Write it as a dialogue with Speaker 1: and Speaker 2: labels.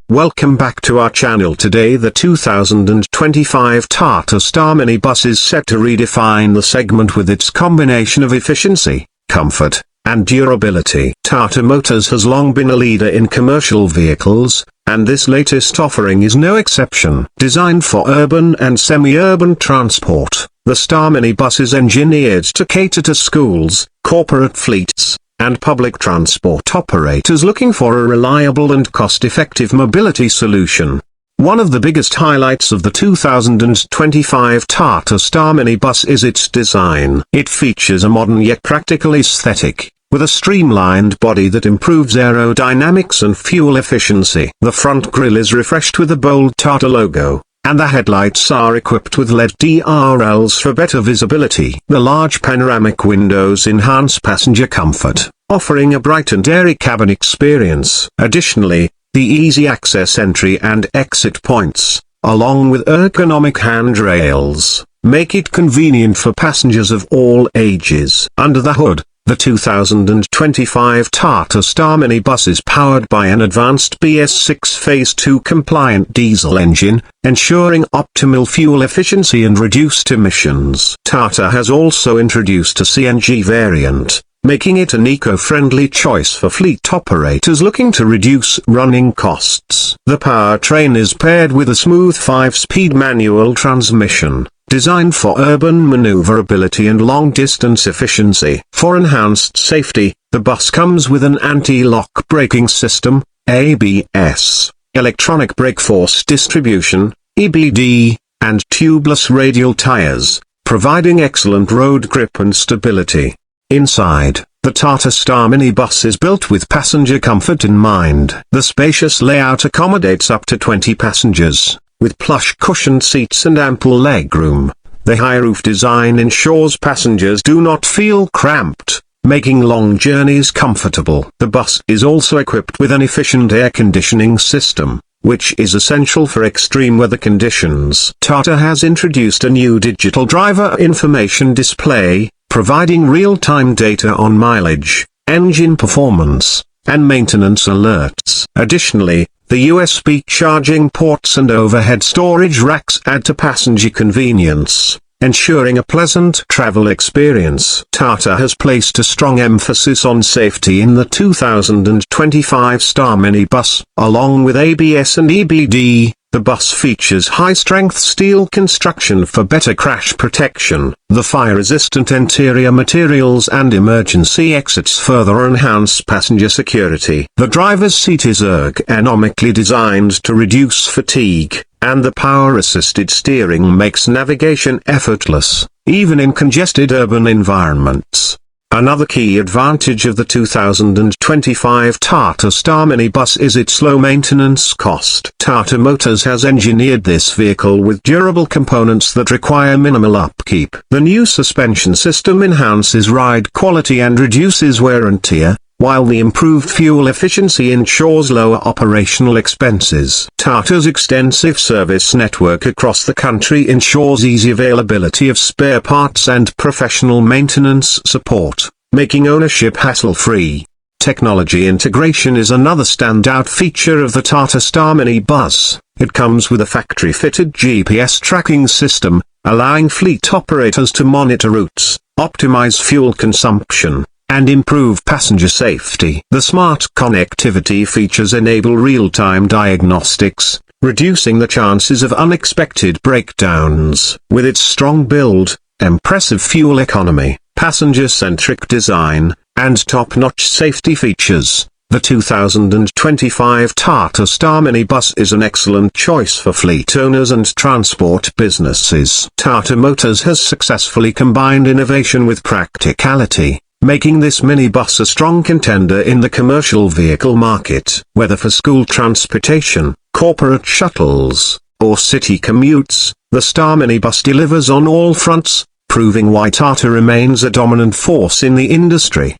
Speaker 1: Welcome back to our channel. Today the 2025 Tata Star Mini Bus is set to redefine the segment with its combination of efficiency, comfort, and durability. Tata Motors has long been a leader in commercial vehicles, and this latest offering is no exception. Designed for urban and semi-urban transport, the Star Mini Bus is engineered to cater to schools, corporate fleets, and public transport operators looking for a reliable and cost-effective mobility solution. One of the biggest highlights of the 2025 Tata Star Mini Bus is its design. It features a modern yet practical aesthetic, with a streamlined body that improves aerodynamics and fuel efficiency. The front grille is refreshed with a bold Tata logo, and the headlights are equipped with LED DRLs for better visibility. The large panoramic windows enhance passenger comfort, offering a bright and airy cabin experience. Additionally, the easy access entry and exit points, along with ergonomic handrails, make it convenient for passengers of all ages. Under the hood, the 2025 Tata Star Mini Bus is powered by an advanced BS6 Phase 2 compliant diesel engine, ensuring optimal fuel efficiency and reduced emissions. Tata has also introduced a CNG variant, making it an eco-friendly choice for fleet operators looking to reduce running costs. The powertrain is paired with a smooth 5-speed manual transmission, designed for urban maneuverability and long-distance efficiency. For enhanced safety, the bus comes with an anti-lock braking system, ABS, electronic brake force distribution, EBD, and tubeless radial tires, providing excellent road grip and stability. Inside, the Tata Star Mini Bus is built with passenger comfort in mind. The spacious layout accommodates up to 20 passengers, with plush cushioned seats and ample legroom. The high roof design ensures passengers do not feel cramped, making long journeys comfortable. The bus is also equipped with an efficient air conditioning system, which is essential for extreme weather conditions. Tata has introduced a new digital driver information display, providing real-time data on mileage, engine performance, and maintenance alerts. Additionally, the USB charging ports and overhead storage racks add to passenger convenience, ensuring a pleasant travel experience. Tata has placed a strong emphasis on safety in the 2025 Star Mini Bus. Along with ABS and EBD, the bus features high-strength steel construction for better crash protection. The fire-resistant interior materials and emergency exits further enhance passenger security. The driver's seat is ergonomically designed to reduce fatigue, and the power-assisted steering makes navigation effortless, even in congested urban environments. Another key advantage of the 2025 Tata Star Mini Bus is its low maintenance cost. Tata Motors has engineered this vehicle with durable components that require minimal upkeep. The new suspension system enhances ride quality and reduces wear and tear, while the improved fuel efficiency ensures lower operational expenses. Tata's extensive service network across the country ensures easy availability of spare parts and professional maintenance support, making ownership hassle-free. Technology integration is another standout feature of the Tata Star Mini Bus. It comes with a factory-fitted GPS tracking system, allowing fleet operators to monitor routes, optimize fuel consumption, and improve passenger safety. The smart connectivity features enable real-time diagnostics, reducing the chances of unexpected breakdowns. With its strong build, impressive fuel economy, passenger-centric design, and top-notch safety features, the 2025 Tata Star Mini Bus is an excellent choice for fleet owners and transport businesses. Tata Motors has successfully combined innovation with practicality, making this minibus a strong contender in the commercial vehicle market. Whether for school transportation, corporate shuttles, or city commutes, the Star Mini Bus delivers on all fronts, proving why Tata remains a dominant force in the industry.